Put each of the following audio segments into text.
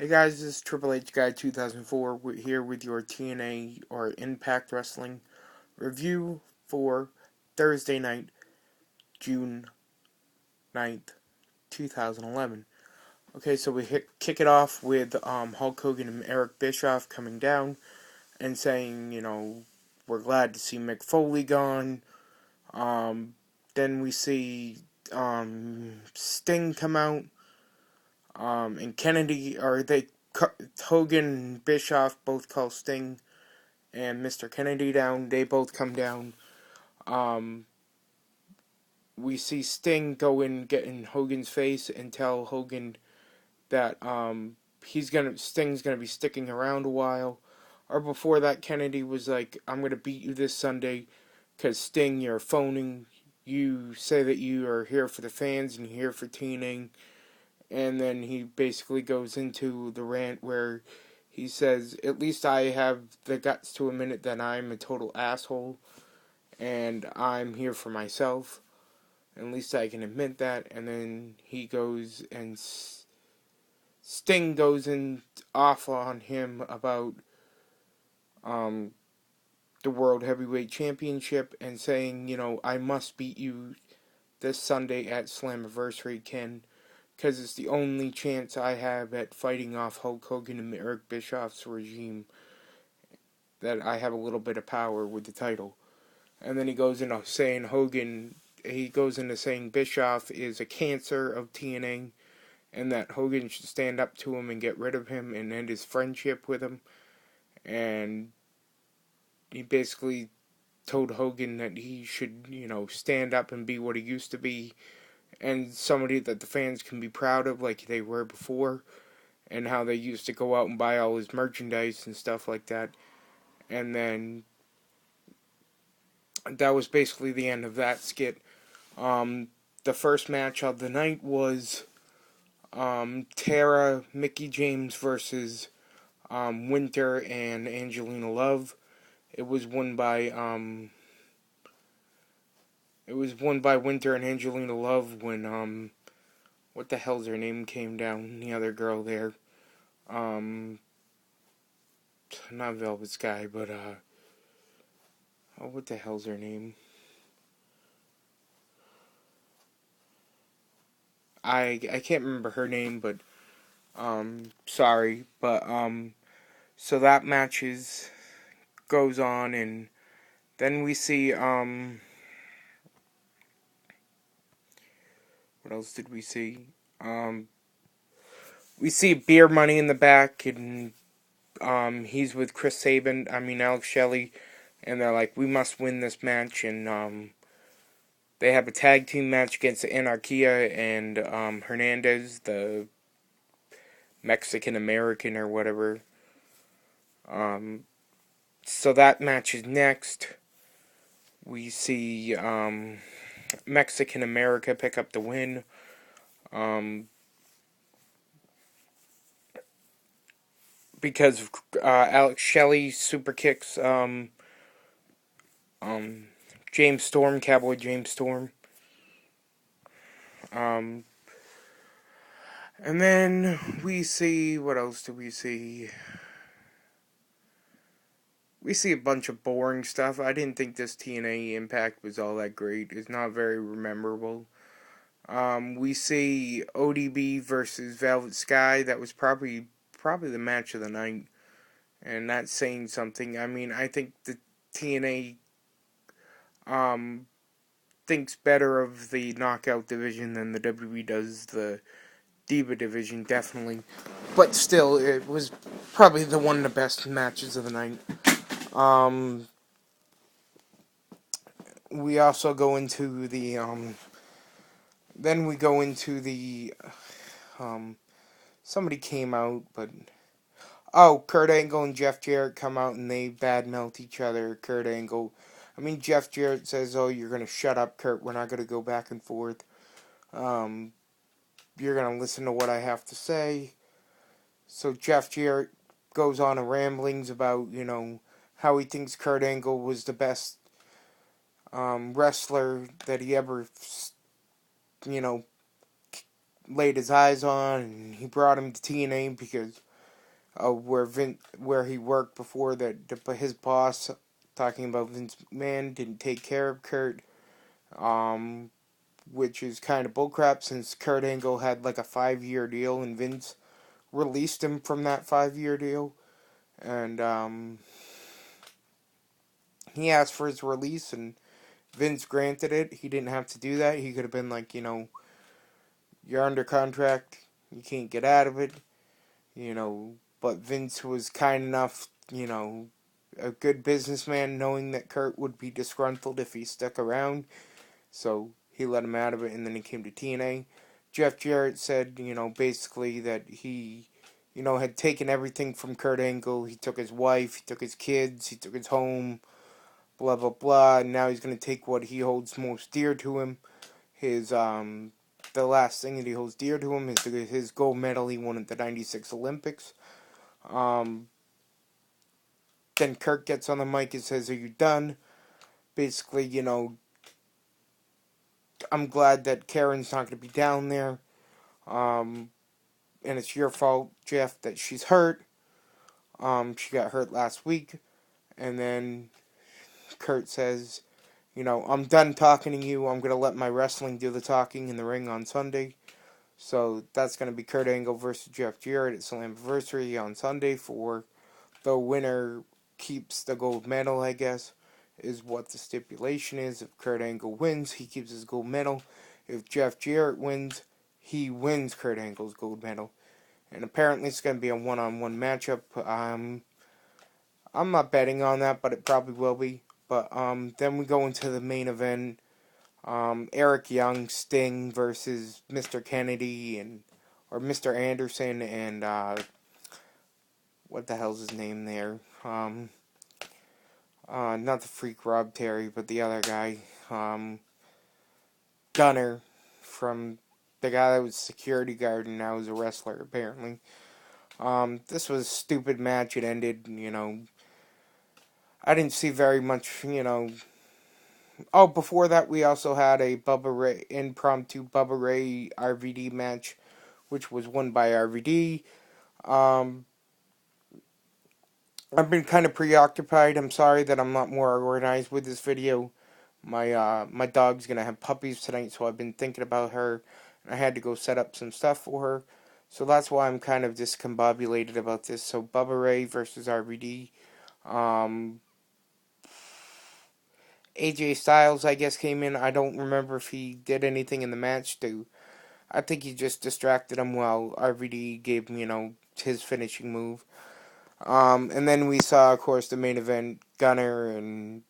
Hey guys, this is Triple H Guy 2004 here with your TNA or Impact Wrestling review for Thursday night, June 9th, 2011. Okay, so we kick it off with Hulk Hogan and Eric Bischoff coming down and saying, we're glad to see Mick Foley gone. Then we see Sting come out. And Kennedy, Hogan and Bischoff both call Sting and Mr. Kennedy down. They both come down. Um, we see Sting go in, get in Hogan's face, and tell Hogan that Sting's gonna be sticking around a while. Or before that, Kennedy was like, "I'm gonna beat you this Sunday, 'cause Sting, you're phoning. You say that you are here for the fans and here for TNA." And then he basically goes into the rant where he says, "At least I have the guts to admit that I'm a total asshole, and I'm here for myself. At least I can admit that." And then he goes and Sting goes in off on him about um, the World Heavyweight Championship and saying, "I must beat you this Sunday at Slammiversary, Ken, because it's the only chance I have at fighting off Hulk Hogan and Eric Bischoff's regime, that I have a little bit of power with the title." And then he goes into saying Bischoff is a cancer of TNA, and that Hogan should stand up to him and get rid of him and end his friendship with him. And he basically told Hogan that he should, stand up and be what he used to be, and somebody that the fans can be proud of like they were before, and how they used to go out and buy all his merchandise and stuff like that. And then that was basically the end of that skit. The first match of the night was Tara Mickie James versus Winter and Angelina Love. It was won by Winter and Angelina Love when what the hell's her name came down, the other girl there. Not Velvet Sky, but what the hell's her name? I can't remember her name, but sorry, but so that goes on, and then we see what else did we see? We see Beer Money in the back, and he's with Alex Shelley, and they're like, "We must win this match," and they have a tag team match against Anarquia and Hernandez, the Mexican American or whatever. So that match is next. We see Mexican America pick up the win. Because Alex Shelley super kicks James Storm, Cowboy James Storm. And then we see, what else do we see? We see a bunch of boring stuff. I didn't think this TNA Impact was all that great. It's not very memorable. We see ODB versus Velvet Sky. That was probably the match of the night, and that's saying something. I mean, I think the TNA thinks better of the knockout division than the WWE does the Diva division, definitely. But still, it was probably one of the best matches of the night. We also go into the then we go into the somebody came out, but Kurt Angle and Jeff Jarrett come out and they badmouth each other. Jeff Jarrett says, "Oh, you're gonna shut up, Kurt. We're not gonna go back and forth. You're gonna listen to what I have to say." So Jeff Jarrett goes on a ramblings about, how he thinks Kurt Angle was the best wrestler that he ever, you know, laid his eyes on, and he brought him to TNA because where he worked before, that his boss, talking about Vince McMahon, didn't take care of Kurt, which is kind of bullcrap since Kurt Angle had like a 5-year deal and Vince released him from that 5-year deal, and he asked for his release and Vince granted it. He didn't have to do that. He could have been like, you're under contract, you can't get out of it, but Vince was kind enough, a good businessman, knowing that Kurt would be disgruntled if he stuck around, so he let him out of it, and then he came to TNA. Jeff Jarrett said, basically that he, had taken everything from Kurt Angle. He took his wife, he took his kids, he took his home, blah, blah, blah, and now he's going to take what he holds most dear to him. The last thing that he holds dear to him is his gold medal he won at the 96 Olympics. Then Kurt gets on the mic and says, "Are you done?" Basically, I'm glad that Karen's not going to be down there. And it's your fault, Jeff, that she's hurt. She got hurt last week. And then Kurt says, I'm done talking to you. I'm going to let my wrestling do the talking in the ring on Sunday. So that's going to be Kurt Angle versus Jeff Jarrett at Slammiversary on Sunday. For the winner keeps the gold medal, I guess, is what the stipulation is. If Kurt Angle wins, he keeps his gold medal. If Jeff Jarrett wins, he wins Kurt Angle's gold medal. And apparently it's going to be a one-on-one matchup. I'm not betting on that, but it probably will be. But then we go into the main event. Eric Young, Sting versus Mr. Kennedy or Mr. Anderson and what the hell's his name there? Not the Freak Rob Terry, but the other guy, Gunner, from the guy that was security guard and now is a wrestler apparently. This was a stupid match. It ended, I didn't see very much, Oh, before that, we also had a impromptu Bubba Ray RVD match, which was won by RVD. I've been kind of preoccupied. I'm sorry that I'm not more organized with this video. My dog's gonna have puppies tonight, so I've been thinking about her. I had to go set up some stuff for her, so that's why I'm kind of discombobulated about this. So Bubba Ray versus RVD. AJ Styles, I guess, came in. I don't remember if he did anything in the match I think he just distracted him while RVD gave him, his finishing move. And then we saw, of course, the main event, Gunner and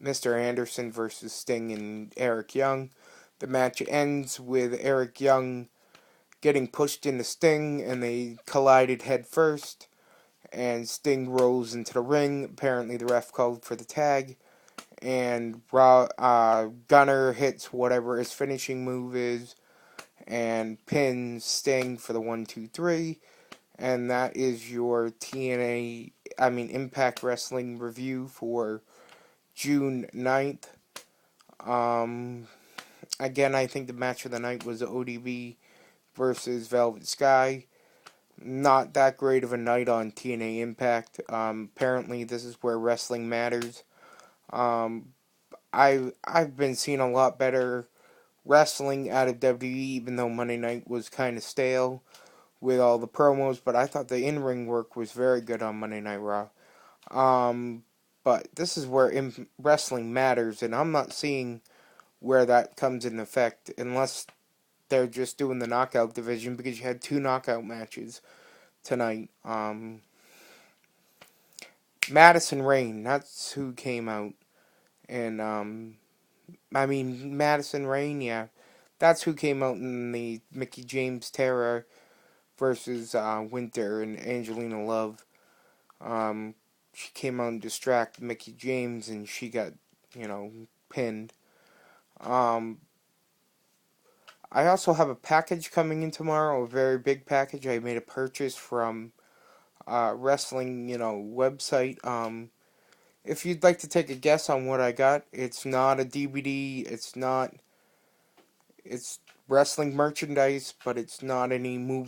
Mr. Anderson versus Sting and Eric Young. The match ends with Eric Young getting pushed into Sting, and they collided head first. And Sting rolls into the ring. Apparently, the ref called for the tag. And Gunner hits whatever his finishing move is and pins Sting for the 1-2-3. And that is your Impact Wrestling review for June 9th. Again, I think the match of the night was ODB versus Velvet Sky. Not that great of a night on TNA Impact. Apparently, this is where wrestling matters. I've been seeing a lot better wrestling out of WWE, even though Monday night was kind of stale with all the promos, but I thought the in-ring work was very good on Monday Night Raw. But this is where wrestling matters, and I'm not seeing where that comes into effect unless they're just doing the knockout division, because you had 2 knockout matches tonight. Madison Rayne, that's who came out. And, Madison Rayne, yeah. That's who came out in the Mickie James Terra versus Winter and Angelina Love. She came out and distracted Mickie James, and she got, pinned. I also have a package coming in tomorrow, a very big package. I made a purchase from wrestling, website. If you'd like to take a guess on what I got, it's not a DVD, it's wrestling merchandise, but it's not any movie